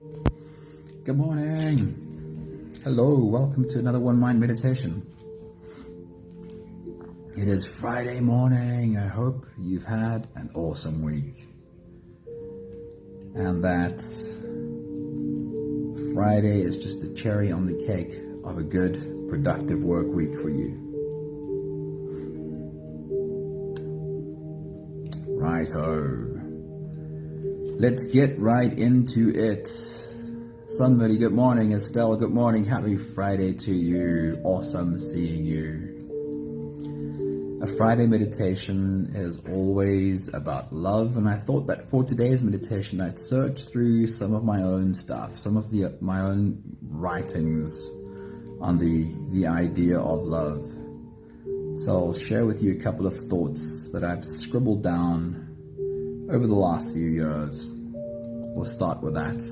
Good morning. Hello, welcome to another One Mind meditation. It is Friday morning. I hope you've had an awesome week. And that Friday is just the cherry on the cake of a good, productive work week for you. Righto. Let's get right into it. Somebody, good morning. Estelle, good morning. Happy Friday to you. Awesome seeing you. A Friday meditation is always about love, and I thought that for today's meditation I'd search through some of my own stuff, some of my own writings on the idea of love. So I'll share with you a couple of thoughts that I've scribbled down over the last few years. We'll start with that.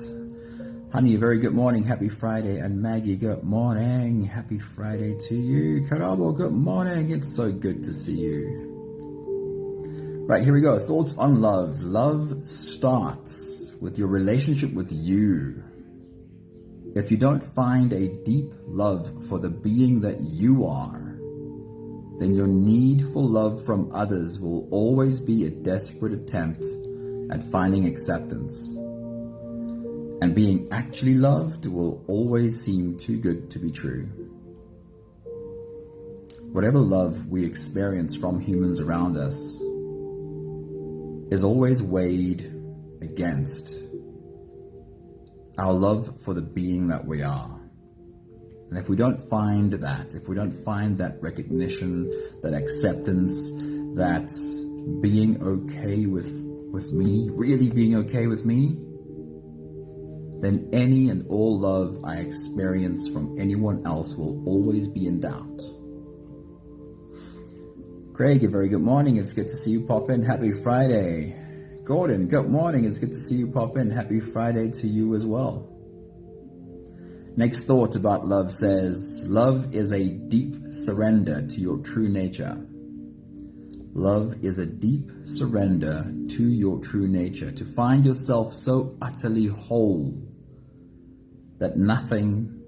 Honey, very good morning. Happy Friday. And Maggie, good morning. Happy Friday to you. Karabo, good morning. It's so good to see you. Right, here we go. Thoughts on love. Love starts with your relationship with you. If you don't find a deep love for the being that you are, then your need for love from others will always be a desperate attempt at finding acceptance. And being actually loved will always seem too good to be true. Whatever love we experience from humans around us is always weighed against our love for the being that we are. And if we don't find that, if we don't find that recognition, that acceptance, that being okay with me, really being okay with me, then any and all love I experience from anyone else will always be in doubt. Craig, a very good morning. It's good to see you pop in. Happy Friday. Gordon, good morning. It's good to see you pop in. Happy Friday to you as well. Next thought about love says, love is a deep surrender to your true nature. Love is a deep surrender to your true nature, to find yourself so utterly whole that nothing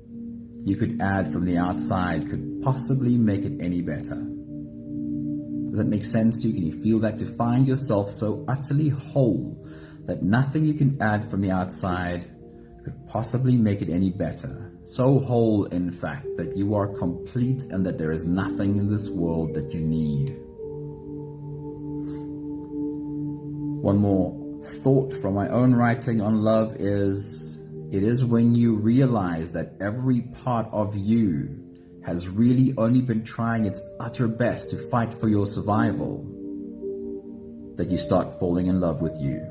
you could add from the outside could possibly make it any better. Does that make sense to you? Can you feel that? To find yourself so utterly whole that nothing you can add from the outside could possibly make it any better. So whole, in fact, that you are complete and that there is nothing in this world that you need. One more thought from my own writing on love is, it is when you realize that every part of you has really only been trying its utter best to fight for your survival that you start falling in love with you.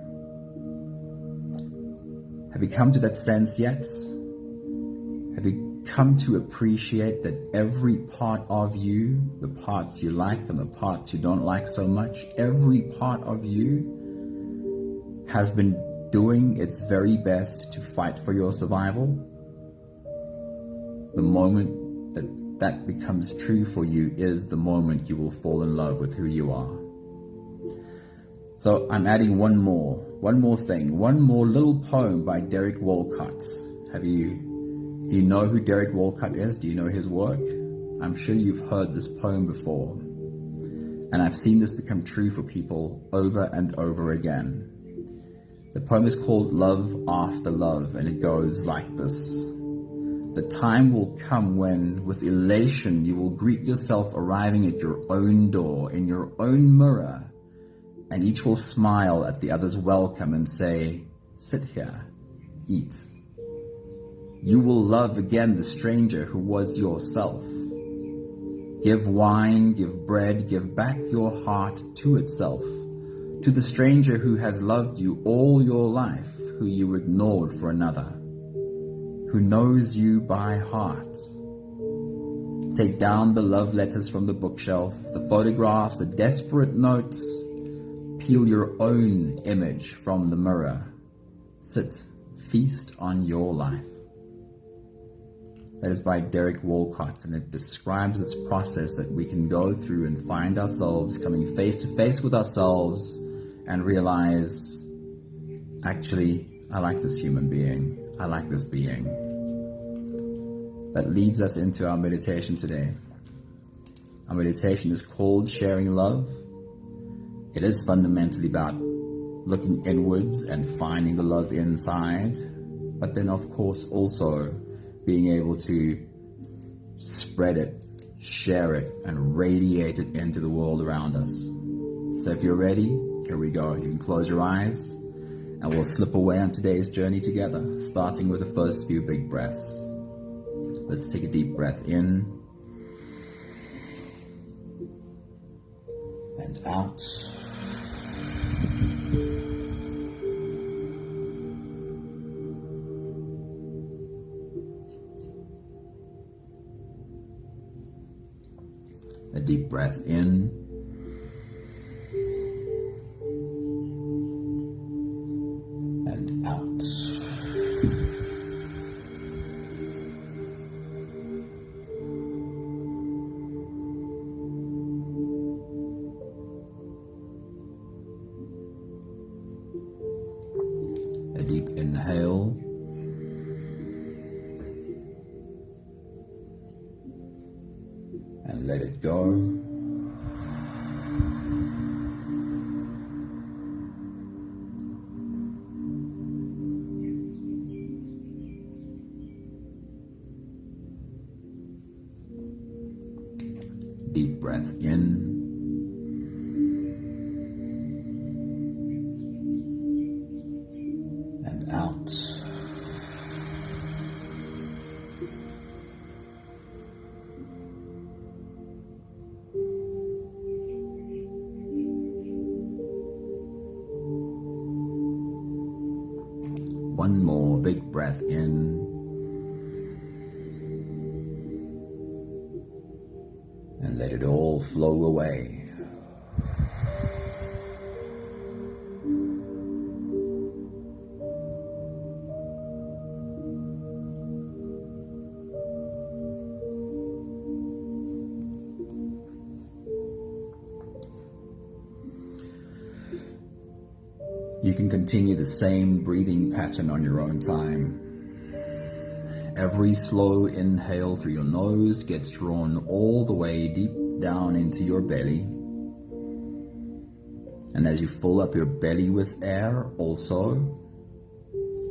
Have you come to that sense yet? Have you come to appreciate that every part of you, the parts you like and the parts you don't like so much, every part of you has been doing its very best to fight for your survival? The moment that becomes true for you is the moment you will fall in love with who you are. So I'm adding one more little poem by Derek Walcott. Do you know who Derek Walcott is? Do you know his work? I'm sure you've heard this poem before. And I've seen this become true for people over and over again. The poem is called Love After Love, and it goes like this. The time will come when, with elation, you will greet yourself arriving at your own door, in your own mirror, and each will smile at the other's welcome and say, sit here, eat. You will love again the stranger who was yourself. Give wine, give bread, give back your heart to itself, to the stranger who has loved you all your life, who you ignored for another, who knows you by heart. Take down the love letters from the bookshelf, the photographs, the desperate notes. Peel your own image from the mirror. Sit, feast on your life. That is by Derek Walcott, and it describes this process that we can go through and find ourselves coming face to face with ourselves and realize, actually, I like this human being. I like this being. That leads us into our meditation today. Our meditation is called Sharing Love. It is fundamentally about looking inwards and finding the love inside, but then of course also being able to spread it, share it, and radiate it into the world around us. So if you're ready, here we go. You can close your eyes and we'll slip away on today's journey together, starting with the first few big breaths. Let's take a deep breath in and out. A deep breath in and out. A deep inhale and let it go. Deep breath in and out. One more big breath in and let it all flow away. You can continue the same breathing pattern on your own time. Every slow inhale through your nose gets drawn all the way deep down into your belly. And as you fill up your belly with air, also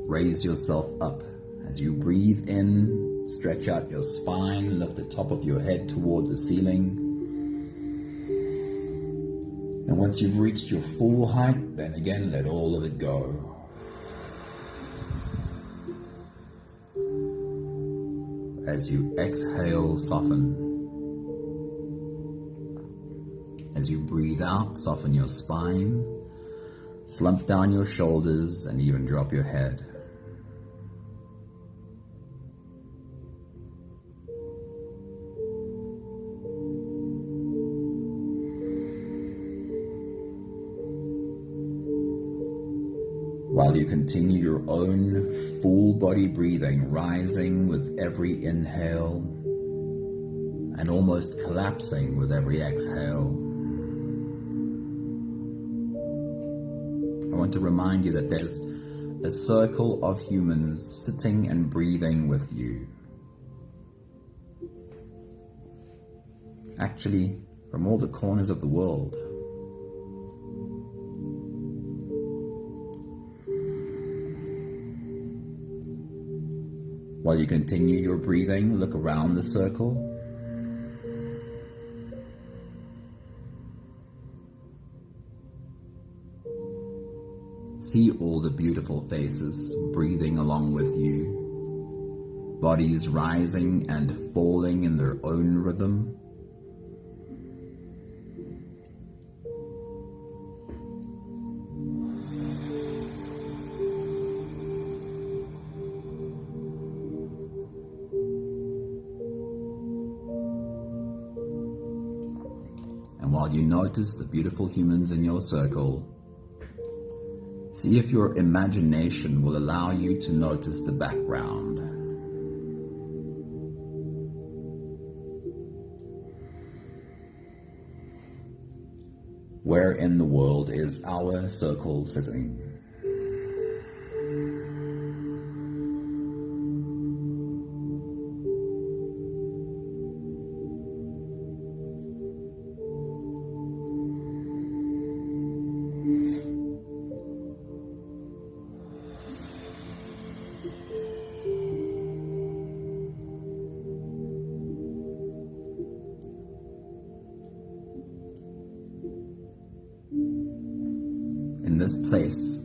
raise yourself up. As you breathe in, stretch out your spine, lift the top of your head toward the ceiling. And once you've reached your full height, then again, let all of it go. As you exhale, soften. As you breathe out, soften your spine, slump down your shoulders, and even drop your head. While you continue your own full body breathing, rising with every inhale and almost collapsing with every exhale. I want to remind you that there's a circle of humans sitting and breathing with you. Actually, from all the corners of the world. While you continue your breathing, look around the circle. See all the beautiful faces breathing along with you, bodies rising and falling in their own rhythm. And while you notice the beautiful humans in your circle, see if your imagination will allow you to notice the background. Where in the world is our circle sitting? this place,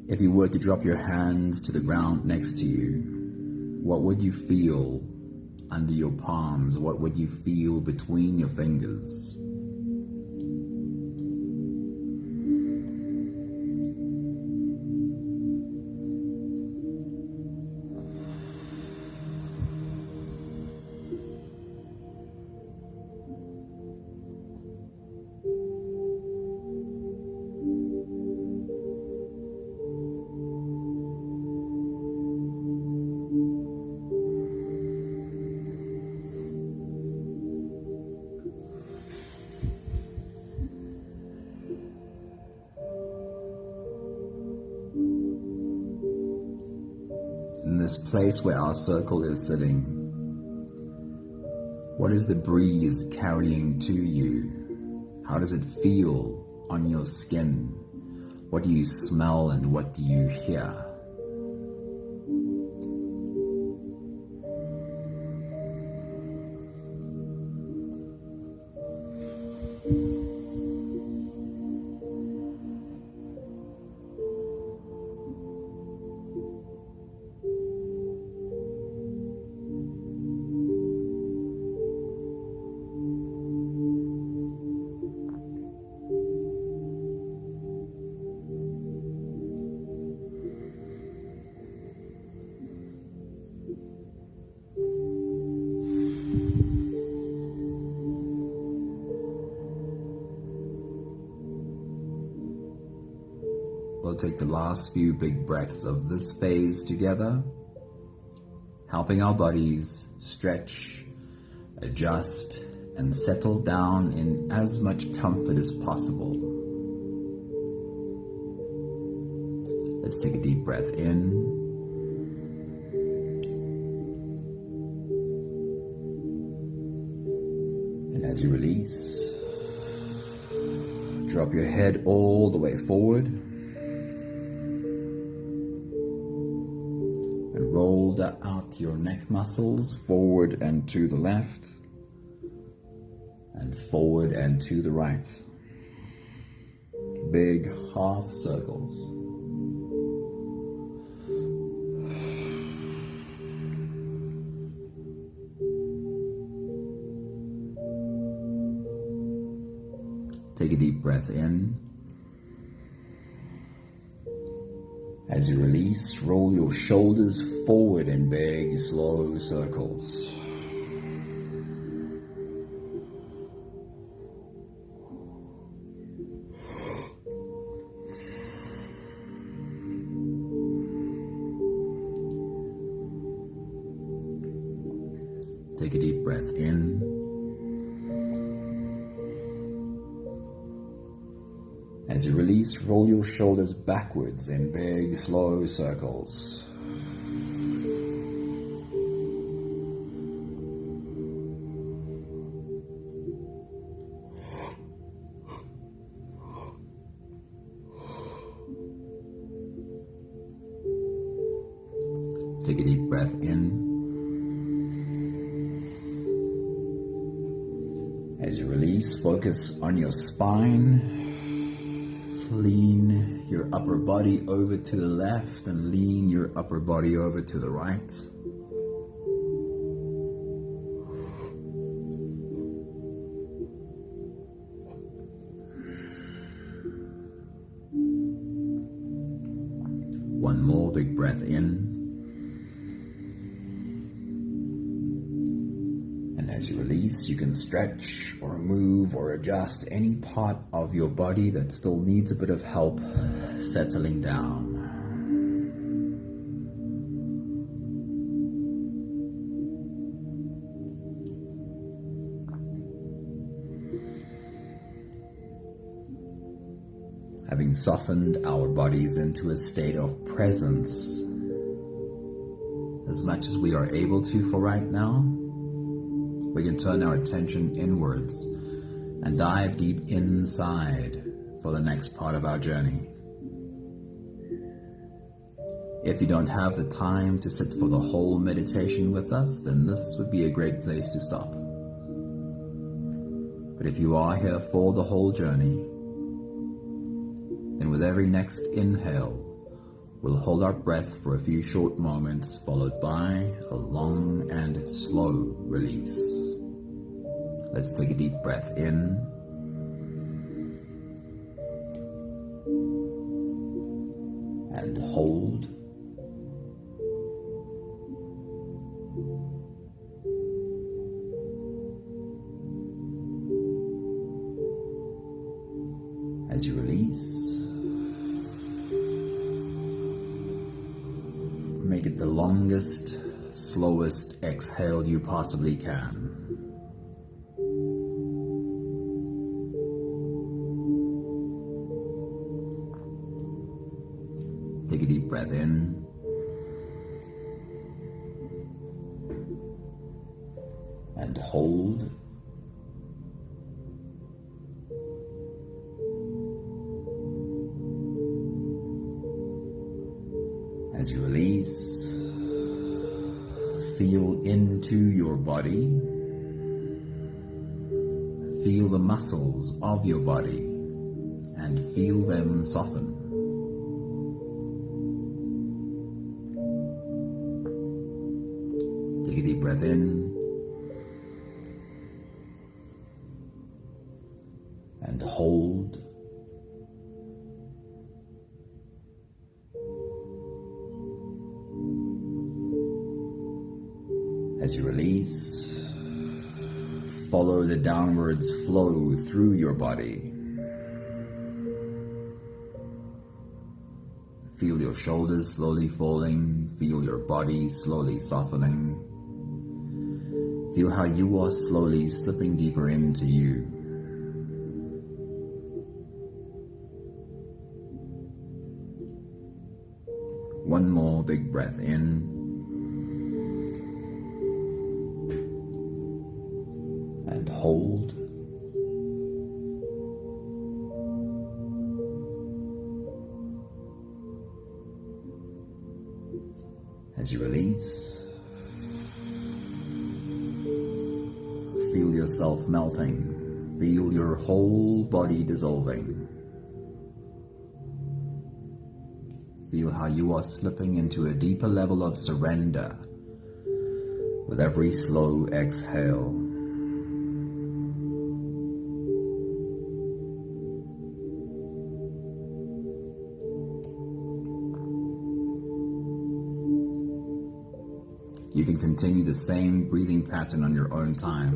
if you were to drop your hands to the ground next to you, what would you feel under your palms? What would you feel between your fingers? In this place where our circle is sitting, what is the breeze carrying to you? How does it feel on your skin? What do you smell and what do you hear? We'll take the last few big breaths of this phase together, helping our bodies stretch, adjust, and settle down in as much comfort as possible. Let's take a deep breath in. And as you release, drop your head all the way forward. Roll out your neck muscles forward and to the left, and forward and to the right. Big half circles. Take a deep breath in. As you release, roll your shoulders forward in big, slow circles. Take a deep breath in. As you release, roll your shoulders backwards in big, slow circles. Take a deep breath in. As you release, focus on your spine. Lean your upper body over to the left and lean your upper body over to the right. One more big breath in. And as you release, you can stretch or move or adjust any part of your body that still needs a bit of help settling down. Having softened our bodies into a state of presence as much as we are able to for right now, we can turn our attention inwards and dive deep inside for the next part of our journey. If you don't have the time to sit for the whole meditation with us, then this would be a great place to stop. But if you are here for the whole journey, with every next inhale, we'll hold our breath for a few short moments, followed by a long and slow release. Let's take a deep breath in. And hold. As you release, make it the longest, slowest exhale you possibly can. Take a deep breath in. And hold. As you release, feel into your body. Feel the muscles of your body and feel them soften. Take a deep breath in and hold. As you release, follow the downwards flow through your body. Feel your shoulders slowly falling, feel your body slowly softening. Feel how you are slowly slipping deeper into you. One more big breath in. And hold. As you release, feel yourself melting. Feel your whole body dissolving. Feel how you are slipping into a deeper level of surrender with every slow exhale. You can continue the same breathing pattern on your own time.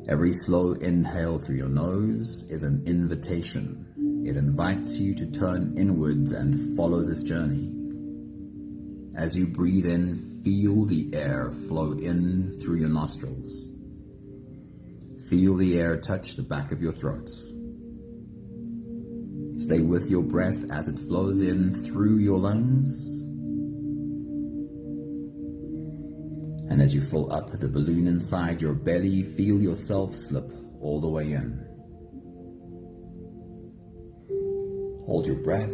Every slow inhale through your nose is an invitation. It invites you to turn inwards and follow this journey. As you breathe in, feel the air flow in through your nostrils. Feel the air touch the back of your throat. Stay with your breath as it flows in through your lungs. And as you fill up the balloon inside your belly, feel yourself slip all the way in. Hold your breath.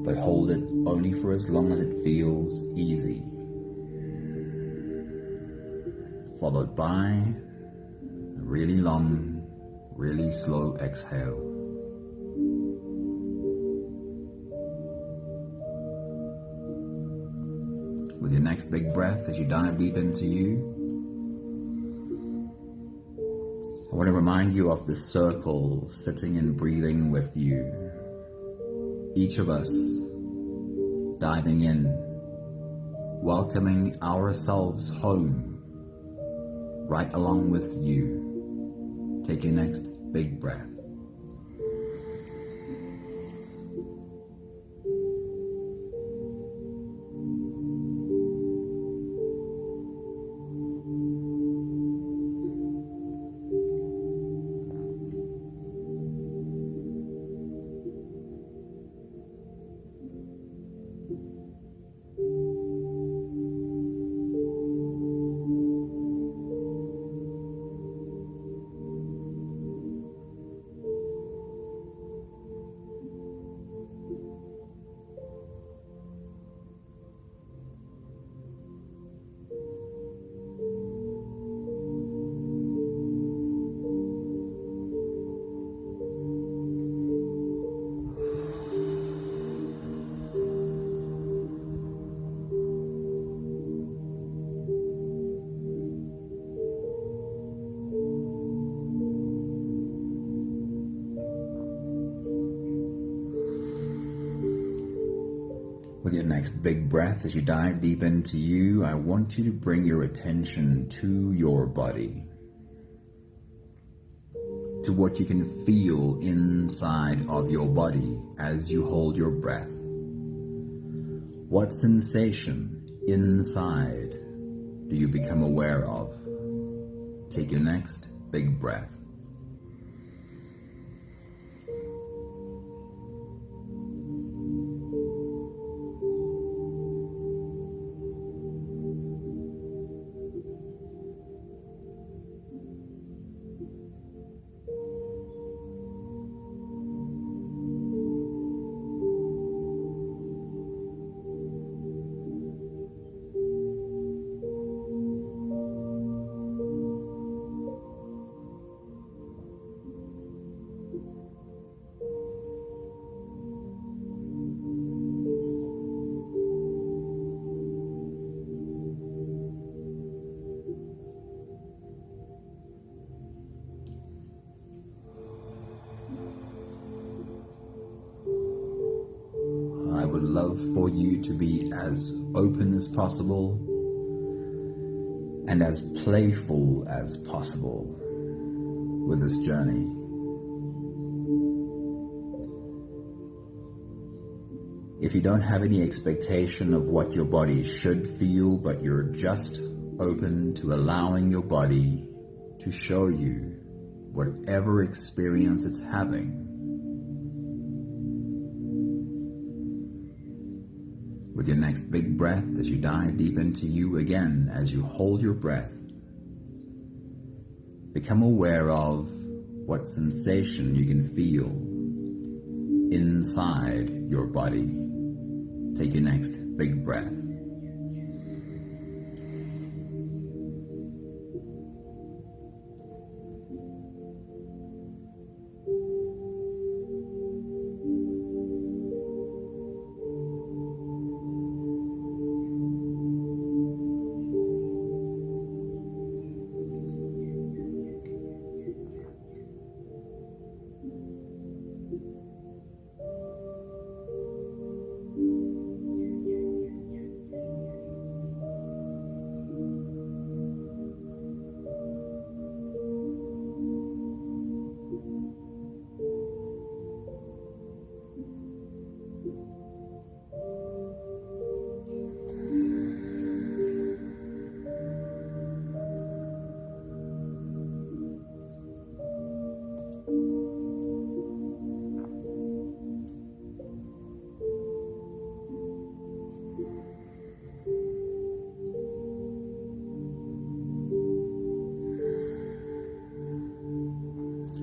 But hold it only for as long as it feels easy. Followed by a really long, really slow exhale. With your next big breath, as you dive deep into you, I want to remind you of this circle sitting and breathing with you. Each of us diving in, welcoming ourselves home, right along with you. Take your next big breath. With your next big breath, as you dive deep into you, I want you to bring your attention to your body, to what you can feel inside of your body as you hold your breath. What sensation inside do you become aware of? Take your next big breath. I would love for you to be as open as possible and as playful as possible with this journey. If you don't have any expectation of what your body should feel, but you're just open to allowing your body to show you whatever experience it's having, with your next big breath, as you dive deep into you again, as you hold your breath, become aware of what sensation you can feel inside your body. Take your next big breath.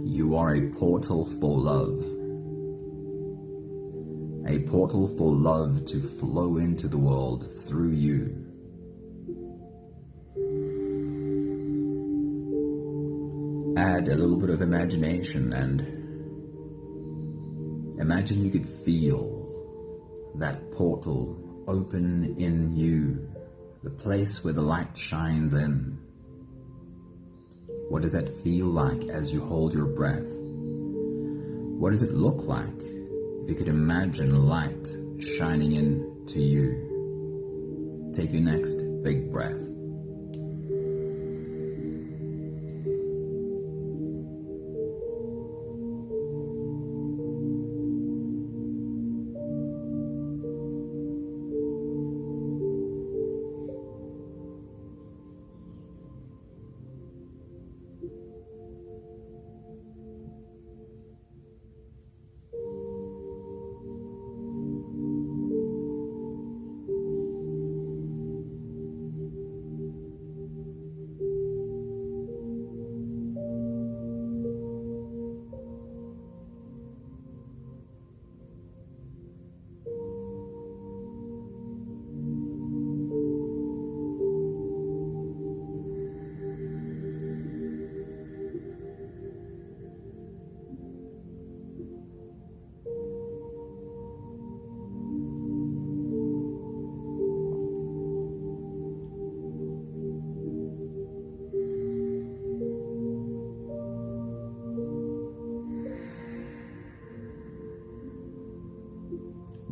You are a portal for love. A portal for love to flow into the world through you. Add a little bit of imagination and imagine you could feel that portal open in you, the place where the light shines in. What does that feel like as you hold your breath? What does it look like if you could imagine light shining into you? Take your next big breath.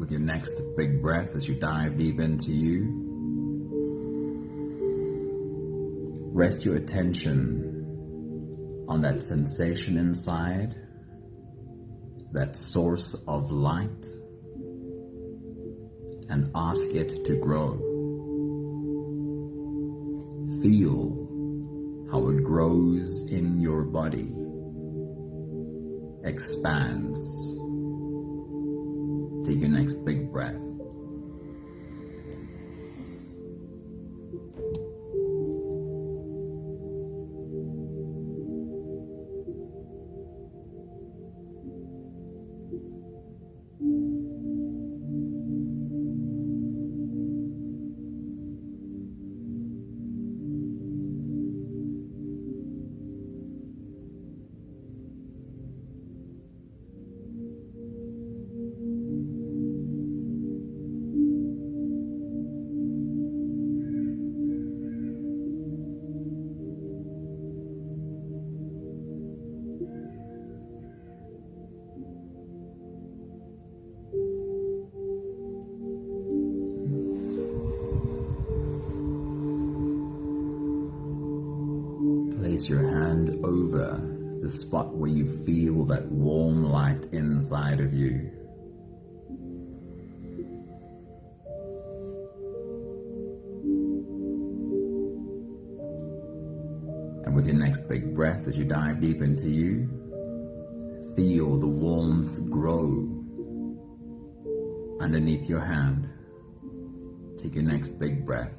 with your next big breath as you dive deep into you, rest your attention on that sensation inside, that source of light, and ask it to grow. Feel how it grows in your body, expands. Take your next big breath. Place your hand over the spot where you feel that warm light inside of you. And with your next big breath as you dive deep into you, feel the warmth grow underneath your hand. Take your next big breath.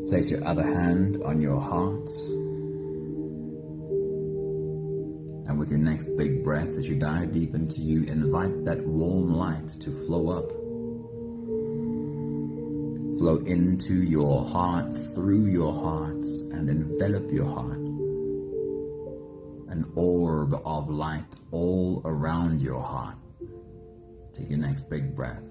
Place your other hand on your heart, and with your next big breath as you dive deep into you, invite that warm light to flow up. Flow into your heart, through your heart, and envelop your heart. An orb of light all around your heart. Take your next big breath.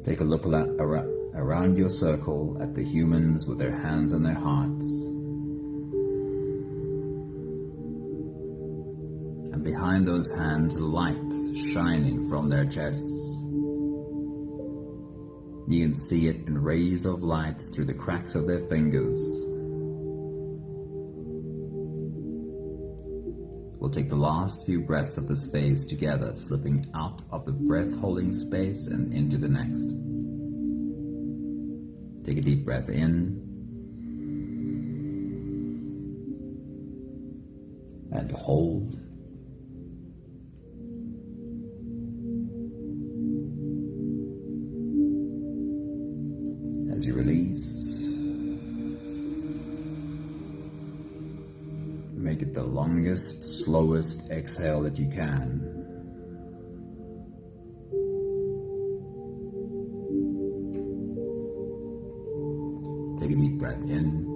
Take a look around your circle at the humans with their hands on their hearts. And behind those hands, light shining from their chests. You can see it in rays of light through the cracks of their fingers. We'll take the last few breaths of this phase together, slipping out of the breath-holding space and into the next. Take a deep breath in and hold Make it the longest, slowest exhale that you can. Take a deep breath in.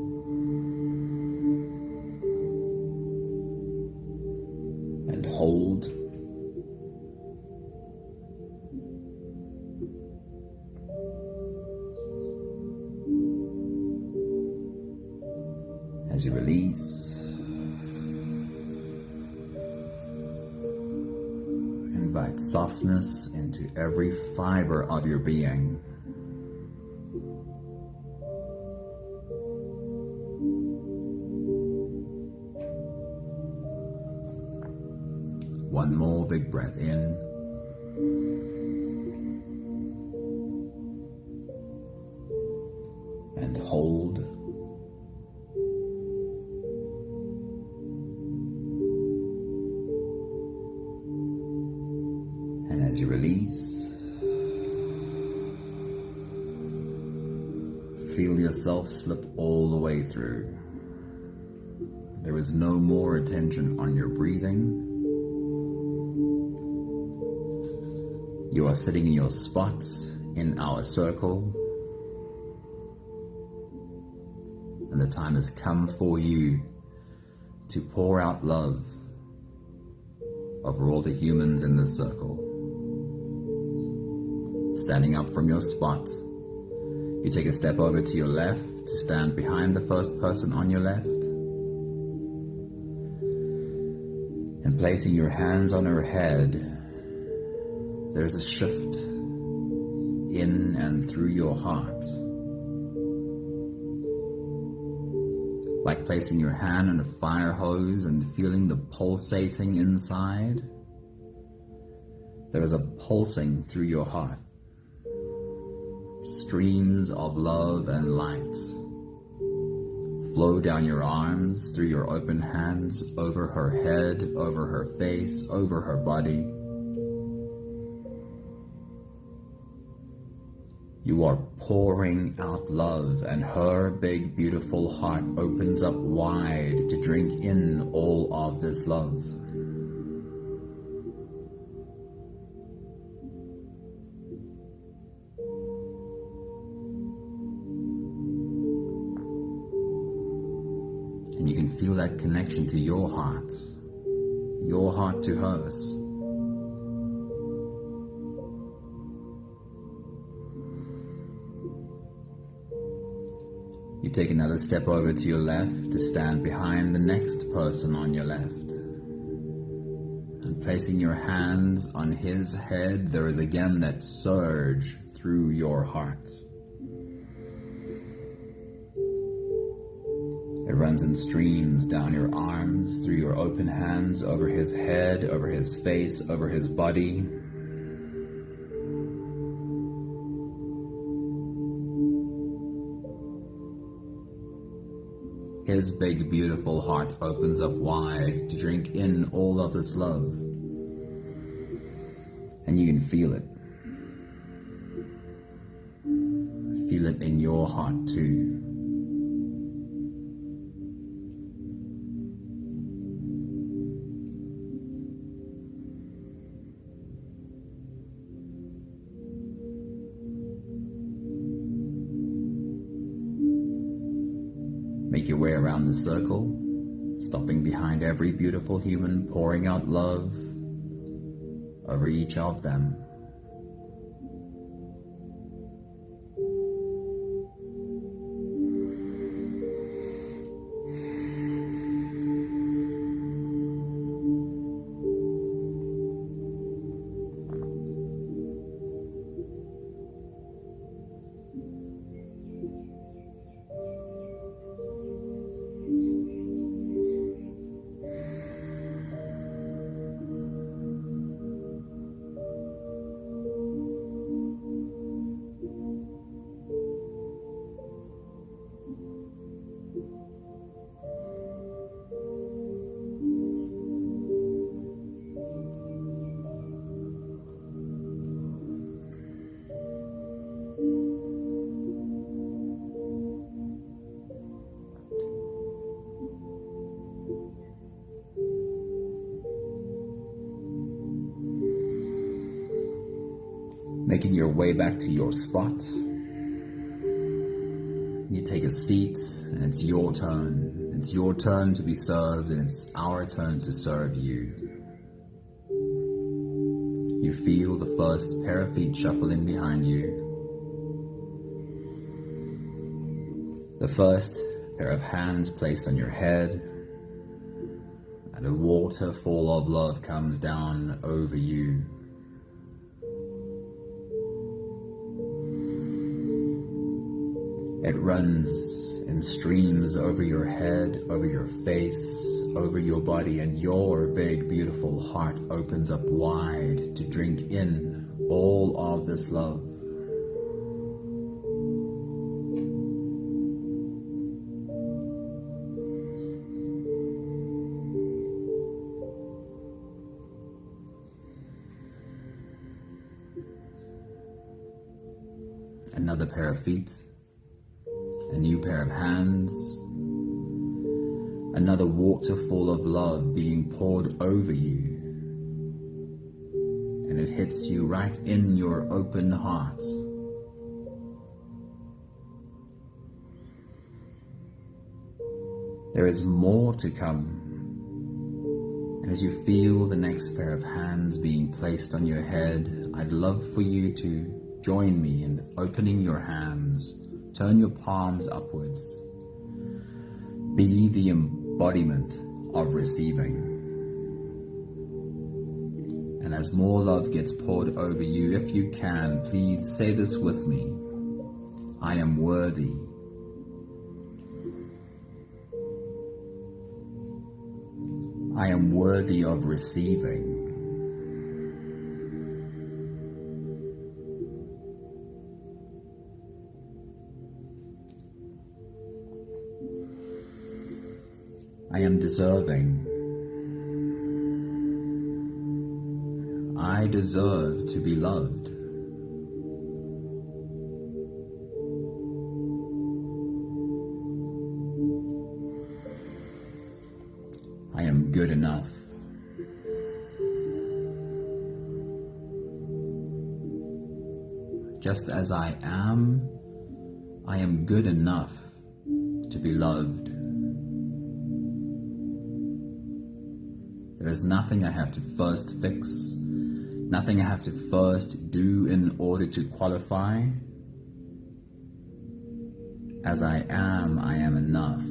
And hold. As you release, invite softness into every fiber of your being. One more big breath in. And hold. And as you release, feel yourself slip all the way through. There is no more attention on your breathing. You are sitting in your spot in our circle, and the time has come for you to pour out love over all the humans in this circle. Standing up from your spot, you take a step over to your left to stand behind the first person on your left, and placing your hands on her head, there's a shift in and through your heart. Like placing your hand on a fire hose and feeling the pulsating inside. There is a pulsing through your heart. Streams of love and light flow down your arms, through your open hands, over her head, over her face, over her body. You are pouring out love, and her big, beautiful heart opens up wide to drink in all of this love. And you can feel that connection to your heart to hers. You take another step over to your left to stand behind the next person on your left. And placing your hands on his head, there is again that surge through your heart. It runs in streams down your arms, through your open hands, over his head, over his face, over his body. His big, beautiful heart opens up wide to drink in all of this love. And you can feel it. Feel it in your heart too. Make your way around the circle, stopping behind every beautiful human, pouring out love over each of them. Making your way back to your spot. You take a seat and it's your turn. It's your turn to be served and it's our turn to serve you. You feel the first pair of feet shuffle in behind you. The first pair of hands placed on your head, and a waterfall of love comes down over you. It runs in streams over your head, over your face, over your body, and your big, beautiful heart opens up wide to drink in all of this love. Another pair of feet, a new pair of hands, another waterfall of love being poured over you, and it hits you right in your open heart. There is more to come, and as you feel the next pair of hands being placed on your head, I'd love for you to join me in opening your hands. Turn your palms upwards. Be the embodiment of receiving. And as more love gets poured over you, if you can, please say this with me. I am worthy. I am worthy of receiving. I am deserving. I deserve to be loved. I am good enough. Just as I am good enough to be loved. There is nothing I have to first fix, nothing I have to first do in order to qualify. As I am enough.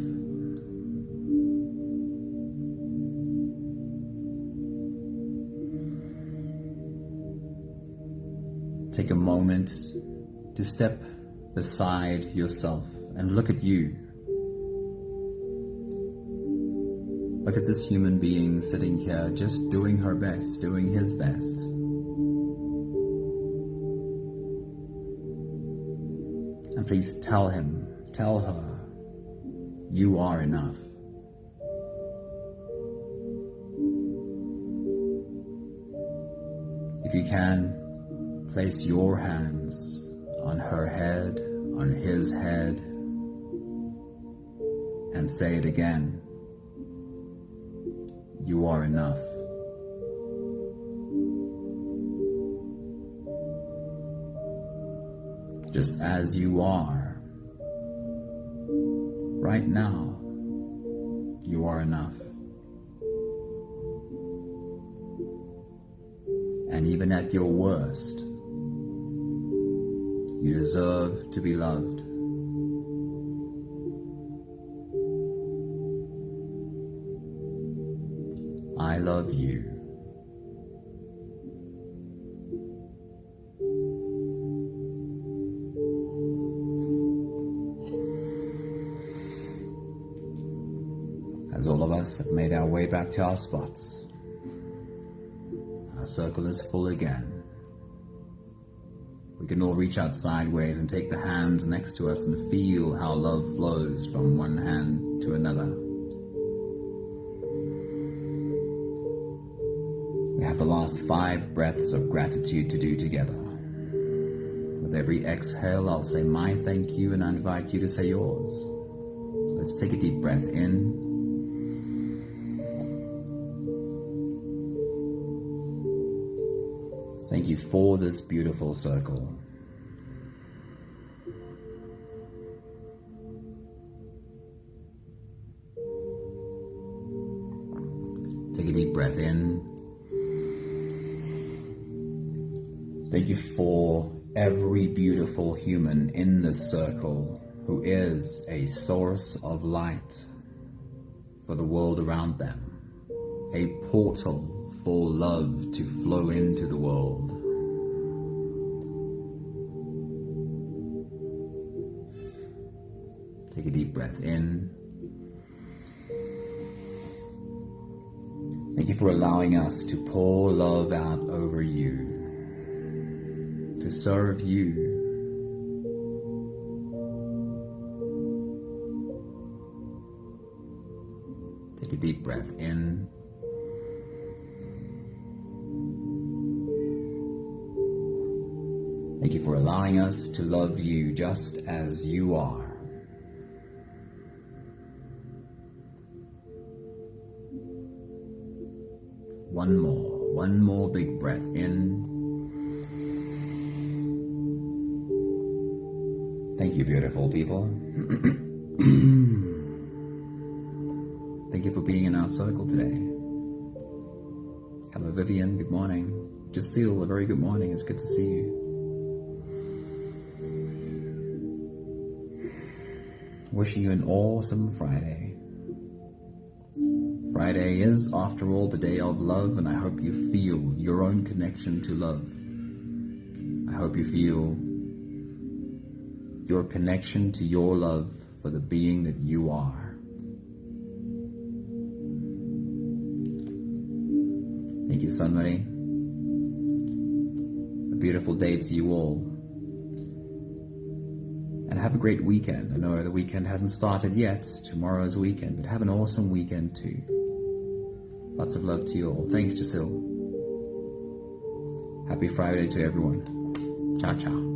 Take a moment to step beside yourself and look at you. Look at this human being sitting here just doing her best, doing his best. And please tell him, tell her, you are enough. If you can, place your hands on her head, on his head, and say it again. You are enough. Just as you are, right now, you are enough. And even at your worst, you deserve to be loved. I love you. As all of us have made our way back to our spots, our circle is full again. We can all reach out sideways and take the hands next to us and feel how love flows from one hand to another. We have the last 5 breaths of gratitude to do together. With every exhale, I'll say my thank you and I invite you to say yours. Let's take a deep breath in. Thank you for this beautiful circle. Take a deep breath in. Thank you for every beautiful human in this circle who is a source of light for the world around them, a portal for love to flow into the world. Take a deep breath in. Thank you for allowing us to pour love out over you, to serve you. Take a deep breath in. Thank you for allowing us to love you just as you are. One more big breath in. Thank you, beautiful people. Thank you for being in our circle today. Hello, Vivian. Good morning. Jacille, a very good morning. It's good to see you. Wishing you an awesome Friday. Friday is, after all, the day of love, and I hope you feel your own connection to love. I hope you feel your connection to your love for the being that you are. Thank you, Sunray. A beautiful day to you all. And have a great weekend. I know the weekend hasn't started yet. Tomorrow's weekend, but have an awesome weekend too. Lots of love to you all. Thanks, Jacille. Happy Friday to everyone. Ciao, ciao.